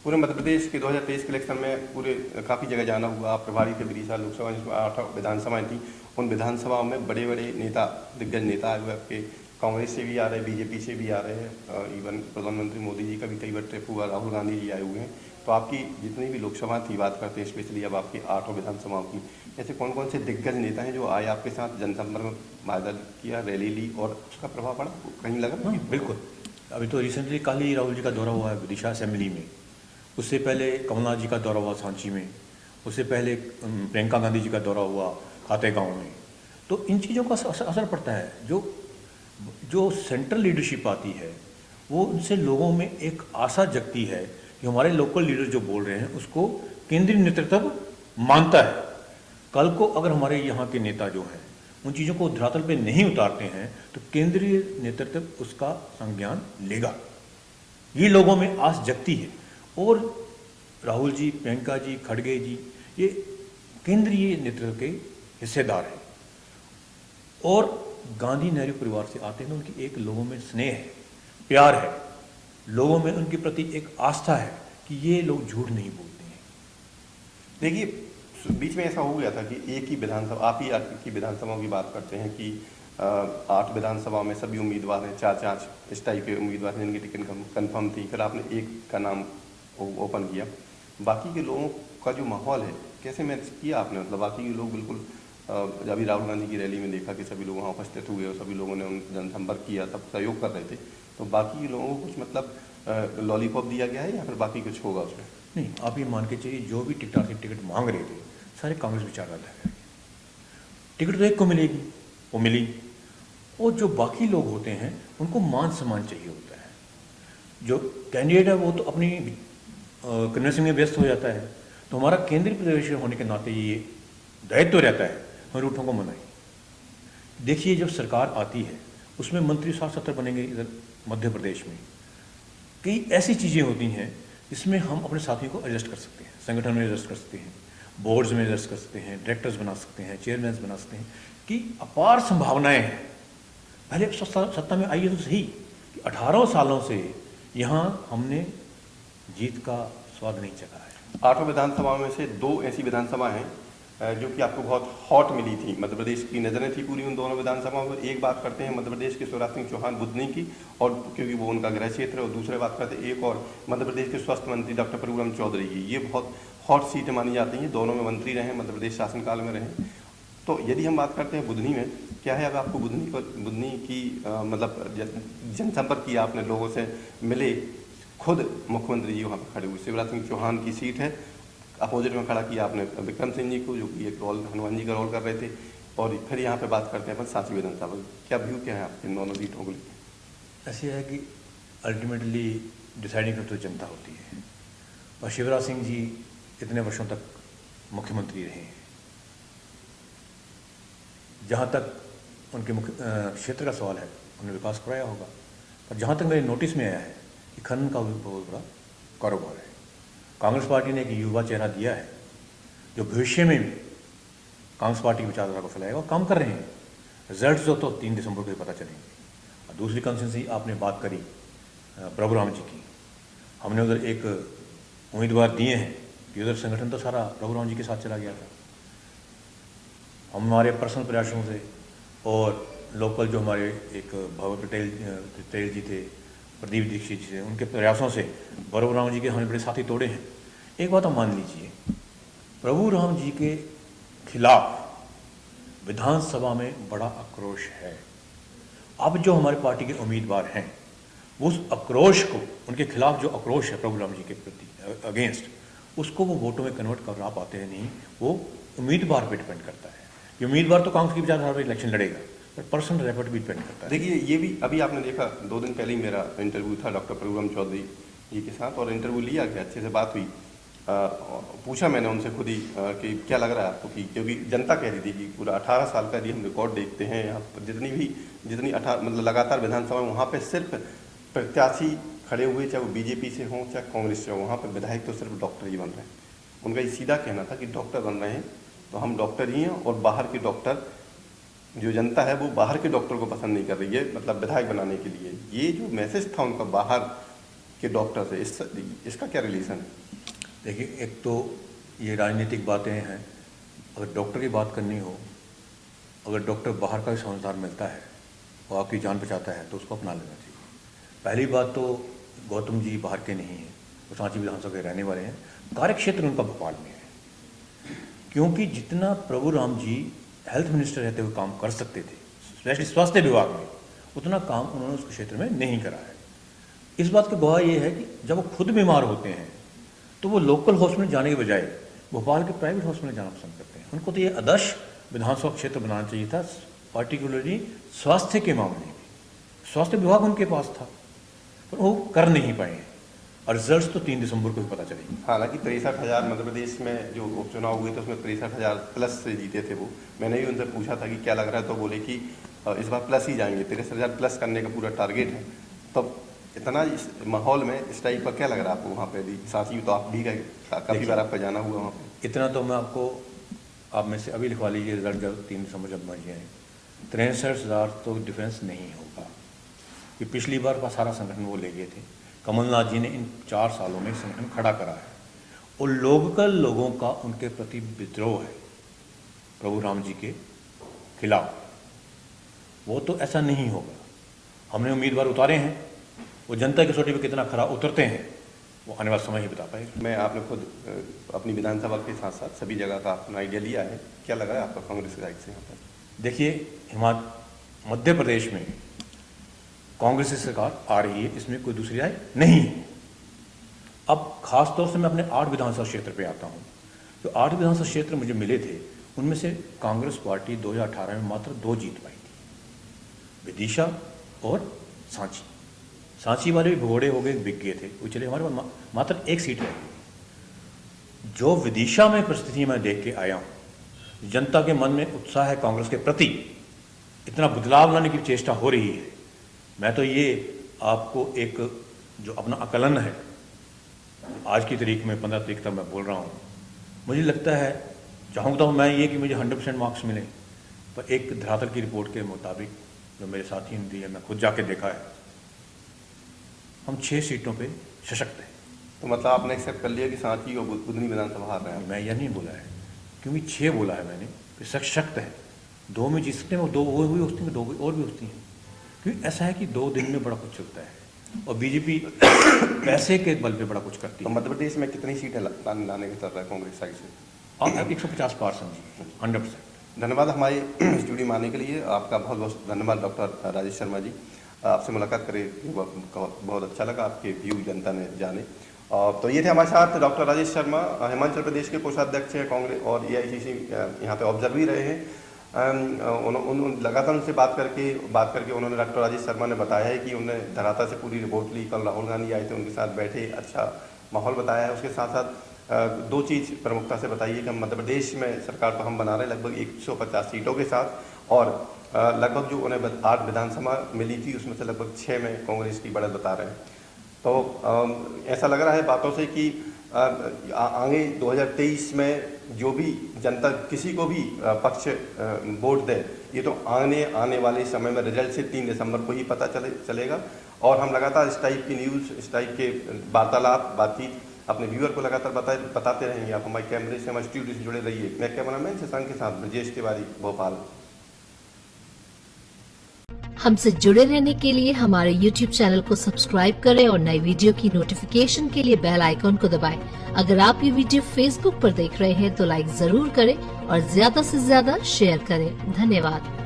पूरे मध्य प्रदेश के 2023 के इलेक्शन में पूरे काफ़ी जगह जाना हुआ। आप प्रभारी थे विदिशा लोकसभा, जिसमें 8 विधानसभाएं थी। उन विधानसभाओं में बड़े बड़े नेता, दिग्गज नेता आए हुए आपके, कांग्रेस से भी आ रहे हैं, बीजेपी से भी आ रहे हैं। इवन प्रधानमंत्री मोदी जी का भी कई बार ट्रिप हुआ, राहुल गांधी जी आए हुए हैं। तो आपकी जितनी भी लोकसभा थी, बात करते हैं स्पेशली अब आपकी 8 विधानसभाओं की, ऐसे कौन कौन से दिग्गज नेता हैं जो आए आपके साथ, जनसंपर्क में बादल किया, रैली ली और उसका प्रभाव पड़ा, कहीं लगा? हाँ बिल्कुल। अभी तो रिसेंटली कल ही राहुल जी का दौरा हुआ है विदिशा असेंबली में। उससे पहले कमलनाथ जी का दौरा हुआ सांची में। उससे पहले प्रियंका गांधी जी का दौरा हुआ खातेगांव में। तो इन चीज़ों का असर पड़ता है। जो जो सेंट्रल लीडरशिप आती है वो उनसे लोगों में एक आशा जगती है कि हमारे लोकल लीडर जो बोल रहे हैं उसको केंद्रीय नेतृत्व मानता है। कल को अगर हमारे यहाँ के नेता जो हैं उन चीज़ों को धरातल पे नहीं उतारते हैं तो केंद्रीय नेतृत्व उसका संज्ञान लेगा। ये लोगों में आस जगती है। और राहुल जी, प्रियंका जी, खड़गे जी ये केंद्रीय नेतृत्व के हिस्सेदार हैं और गांधी नेहरू परिवार से आते हैं। उनकी एक लोगों में स्नेह है, प्यार है, लोगों में उनके प्रति एक आस्था है कि ये लोग झूठ नहीं बोलते हैं। देखिए, बीच में ऐसा हो गया था कि एक ही विधानसभा, आप ही की विधानसभाओं की बात करते हैं कि 8 विधानसभाओं में सभी उम्मीदवार हैं, 4-4 इस टाइप के उम्मीदवार हैं जिनकी टिकट कंफर्म थी। फिर आपने एक का नाम ओपन किया। बाकी के लोगों का जो माहौल है, कैसे मैनेज किया आपने? मतलब बाकी के लोग बिल्कुल, जब अभी राहुल गांधी की रैली में देखा कि सभी लोग वहाँ उपस्थित हुए और सभी लोगों ने उन जनसंपर्क किया, सब सहयोग कर रहे थे, तो बाकी के लोगों को कुछ मतलब लॉलीपॉप दिया गया है या फिर बाकी कुछ होगा उसमें? नहीं, आप ये मान के चलिए जो भी टिकट मांग रहे थे सारे कांग्रेस विचारधारा है। टिकट तो एक को मिलेगी, वो मिली। और जो बाकी लोग होते हैं उनको मान सम्मान चाहिए होता है। जो कैंडिडेट है वो तो अपनी कन्वेंसिंग में व्यस्त हो जाता है। तो हमारा केंद्रीय प्रदेश होने के नाते ये दायित्व तो रहता है हम रूठों को मनाएं। देखिए, जब सरकार आती है उसमें मंत्री 60-70 बनेंगे। इधर मध्य प्रदेश में कई ऐसी चीज़ें होती हैं जिसमें हम अपने साथियों को एडजस्ट कर सकते हैं, संगठन में एडजस्ट कर सकते हैं, बोर्ड्स में एडजस्ट कर सकते हैं, डायरेक्टर्स बना सकते हैं, चेयरमैन बना सकते हैं कि अपार संभावनाएं हैं। पहले सत्ता में आइए तो सही कि 18 सालों से यहाँ हमने जीत का स्वाद नहीं चखा है। 8 विधानसभाओं में से 2 ऐसी विधानसभा हैं जो कि आपको बहुत हॉट मिली थी। मध्य प्रदेश की नज़रें थी पूरी उन दोनों विधानसभाओं पर। एक बात करते हैं मध्य प्रदेश के शिवराज सिंह चौहान बुधनी की, और क्योंकि वो उनका गृह क्षेत्र है, और दूसरे बात करते हैं एक और मध्य प्रदेश के स्वास्थ्य मंत्री डॉक्टर प्रभुराम चौधरी की। ये बहुत हॉट सीटें मानी जाती हैं, दोनों में मंत्री रहे, मध्य प्रदेश शासनकाल में रहे। तो यदि हम बात करते हैं बुधनी में, क्या है अब आपको बुधनी की मतलब जनसंपर्क किया आपने, लोगों से मिले, खुद मुख्यमंत्री जी वहाँ पर खड़े हुए, शिवराज सिंह चौहान की सीट है, अपोजिट में खड़ा किया आपने विक्रम सिंह जी को, जो कि एक रोल हनुमान जी का रोल कर रहे थे। और फिर यहाँ पे बात करते हैं अपन सांची विधानसभा की। क्या व्यू क्या है आपके दोनों सीटों को लेकर? ऐसे है कि अल्टीमेटली डिसाइडिंग तो जनता होती है। और शिवराज सिंह जी इतने वर्षों तक मुख्यमंत्री रहे हैं। जहाँ तक उनके मुख्य क्षेत्र का सवाल है उन्होंने विकास कराया होगा। पर जहाँ तक मेरे नोटिस में आया है कि खनन का भी बहुत बड़ा कारोबार है। कांग्रेस पार्टी ने एक युवा चेहरा दिया है जो भविष्य में भी कांग्रेस पार्टी की विचारधारा को फैलाएगा और काम कर रहे हैं। रिजल्ट जो तो 3 दिसंबर को ही पता चलेंगे। और दूसरी कंसेंसी आपने बात करी प्रभुराम जी की, हमने उधर एक उम्मीदवार दिए हैं कि उधर संगठन तो सारा प्रभुराम जी के साथ चला गया था। हमारे पर्सनल प्रयासों से और लोकल जो हमारे एक भगवत पटेल जी थे, प्रदीप दीक्षित जी थे, उनके प्रयासों से प्रभुराम जी के हमने बड़े साथी तोड़े हैं। एक बात आप मान लीजिए, प्रभुराम जी के खिलाफ विधानसभा में बड़ा आक्रोश है। अब जो हमारी पार्टी के उम्मीदवार हैं उस आक्रोश को, उनके खिलाफ जो आक्रोश है प्रभुराम जी के प्रति अगेंस्ट, उसको वो वोटों में कन्वर्ट कर पाते हैं नहीं, वो उम्मीदवार पर डिपेंड करता है। ये उम्मीदवार तो कांग्रेस की विचारधारा पर इलेक्शन लड़ेगा, पर पर्सनल रेकॉर्ड भी डिपेंड करता है। देखिए, ये भी अभी आपने देखा, 2 दिन पहले ही मेरा इंटरव्यू था डॉक्टर प्रभुराम चौधरी जी के साथ, और इंटरव्यू लिया गया, अच्छे से बात हुई। पूछा मैंने उनसे खुद ही कि क्या लग रहा है आपको, कि क्योंकि जनता कह रही थी कि पूरा 18 साल का यदि हम रिकॉर्ड देखते हैं यहाँ पर, जितनी 18 मतलब लगातार विधानसभा में, वहाँ पर सिर्फ प्रत्याशी खड़े हुए, चाहे वो बीजेपी से हों चाहे कांग्रेस से हों, वहाँ पर विधायक तो सिर्फ डॉक्टर ही बन रहे हैं। उनका ये सीधा कहना था कि डॉक्टर बन रहे हैं तो हम डॉक्टर ही हैं, और बाहर के डॉक्टर, जो जनता है वो बाहर के डॉक्टर को पसंद नहीं कर रही है, मतलब विधायक बनाने के लिए। ये जो मैसेज था उनका बाहर कि डॉक्टर से, इसका क्या रिलेशन है? देखिए, एक तो ये राजनीतिक बातें हैं। अगर डॉक्टर की बात करनी हो, अगर डॉक्टर बाहर का भी समझदार मिलता है और आपकी जान बचाता है तो उसको अपना लेना चाहिए। पहली बात तो गौतम जी बाहर के नहीं हैं, वो सांची विधानसभा के रहने वाले हैं। कार्यक्षेत्र उनका भोपाल में है, क्योंकि जितना प्रभु राम जी हेल्थ मिनिस्टर रहते हुए काम कर सकते थे, स्पेशली स्वास्थ्य विभाग में, उतना काम उन्होंने उस क्षेत्र में नहीं करा है। इस बात का गवाह ये है कि जब वो खुद बीमार होते हैं तो वो लोकल हॉस्पिटल जाने के बजाय भोपाल के प्राइवेट हॉस्पिटल जाना पसंद करते हैं। उनको तो ये आदर्श विधानसभा क्षेत्र बनाना चाहिए था, पार्टिकुलरली स्वास्थ्य के मामले में। स्वास्थ्य विभाग उनके पास था, पर वो कर नहीं पाए हैं, और रिजल्ट तो 3 दिसंबर को ही पता चलेगी। हालांकि 63,000 मध्य प्रदेश में जो उपचुनाव हुए थे उसमें 63,000 प्लस से जीते थे वो। मैंने भी उनसे पूछा था कि क्या लग रहा है, तो बोले कि इस बार प्लस ही जाएंगे, 63,000 प्लस करने का पूरा टारगेट है। तब इतना इस माहौल में इस टाइप का क्या लग रहा है आपको वहाँ पे? भी सांची तो आप भी गए, काफ़ी बार आपका जाना हुआ वहाँ पे। इतना तो मैं आपको, आप में से अभी लिखवा लीजिए रिजल्ट जब 3 दिसंबर जब मर जाए, 63,000 तो डिफरेंस नहीं होगा। कि पिछली बार का सारा संगठन वो ले गए थे। कमलनाथ जी ने इन 4 सालों में संगठन खड़ा करा है, और लोगों का उनके प्रति विद्रोह है प्रभु राम जी के खिलाफ। वो तो ऐसा नहीं होगा। हमने उम्मीदवार उतारे हैं, वो जनता की कसौटी पे कितना खरा उतरते हैं वो आने वाला समय ही बता पाएगा। मैं आपने खुद अपनी विधानसभा के साथ साथ सभी जगह का अपना आइडिया लिया है, क्या लगा है आपका कांग्रेस की साइड से यहाँ पर? देखिए, मध्य प्रदेश में कांग्रेस की सरकार आ रही है, इसमें कोई दूसरी राय नहीं है। अब खास तौर से मैं अपने 8 विधानसभा क्षेत्र पे आता हूँ। जो 8 विधानसभा क्षेत्र मुझे मिले थे, उनमें से कांग्रेस पार्टी 2018 में मात्र 2 जीत पाई थी, विदिशा और सांची। सांची वाले भी भगोड़े हो गए, बिक गए थे, वो चले। हमारे पास मात्र 1 सीट रह गई। जो विदिशा में परिस्थिति मैं देख के आया हूँ, जनता के मन में उत्साह है कांग्रेस के प्रति, इतना बदलाव लाने की चेष्टा हो रही है। मैं तो ये आपको एक जो अपना आकलन है, आज की तारीख में 15 तारीख तक मैं बोल रहा हूँ, मुझे लगता है, चाहूँगा तो मैं ये कि मुझे 100% मार्क्स मिले, पर एक धरातल की रिपोर्ट के मुताबिक जो मेरे साथी ने दी है, मैं खुद जाके देखा है, हम 6 सीटों पे सशक्त हैं। तो मतलब आपने एक्सेप्ट कर लिया कि सांची और बुधनी विधानसभा हार रहे हैं? मैं यह नहीं बोला है, क्योंकि 6 बोला है मैंने कि सशक्त है। 2 में जीत सकते हैं, 2 वो भी होती हैं, 2 और भी होती हैं। क्योंकि ऐसा है कि 2 दिन में बड़ा कुछ चलता है, और बीजेपी पैसे के बल पे बड़ा कुछ करती तो है। मध्य प्रदेश में कितनी सीटें लाने की चल रहा है कांग्रेस साइड से? और 150 पार समझिए, 100%। धन्यवाद हमारे स्टूडियो में आने के लिए। आपका बहुत बहुत धन्यवाद डॉक्टर राजेश शर्मा जी। आपसे मुलाकात करें बहुत अच्छा लगा, आपके व्यू जनता ने जाने। तो ये थे हमारे साथ डॉक्टर राजेश शर्मा, हिमाचल प्रदेश के कोषाध्यक्ष हैं कांग्रेस, और AICC यहाँ पे ऑब्जर्व भी रहे हैं। लगातार उनसे बात करके उन्होंने, डॉक्टर राजेश शर्मा ने बताया है कि उन्होंने धरातल से पूरी रिपोर्ट ली। कल राहुल गांधी आए थे, उनके साथ बैठे, अच्छा माहौल बताया है। उसके साथ साथ 2 चीज़ प्रमुखता से बताई है कि मध्य प्रदेश में सरकार तो हम बना रहे हैं लगभग 150 सीटों के साथ, और लगभग जो उन्हें 8 विधानसभा मिली थी उसमें से लगभग 6 में कांग्रेस की बढ़त बता रहे हैं। तो ऐसा लग रहा है बातों से कि आगे 2023 में जो भी जनता किसी को भी पक्ष वोट दे, ये तो आने वाले समय में रिजल्ट से 3 दिसंबर को ही पता चलेगा। और हम लगातार इस टाइप की न्यूज़, इस टाइप के बातचीत अपने व्यूअर को लगातार बताते रहेंगे। आप हमारे कैमरे से, हमारे स्टूडियो से जुड़े रहिए। मैं कैमरामैन शशांक के साथ ब्रजेश तिवारी, भोपाल। हमसे जुड़े रहने के लिए हमारे YouTube चैनल को सब्सक्राइब करें और नई वीडियो की नोटिफिकेशन के लिए बेल आइकॉन को दबाएं। अगर आप ये वीडियो Facebook पर देख रहे हैं तो लाइक जरूर करें और ज्यादा से ज्यादा शेयर करें। धन्यवाद।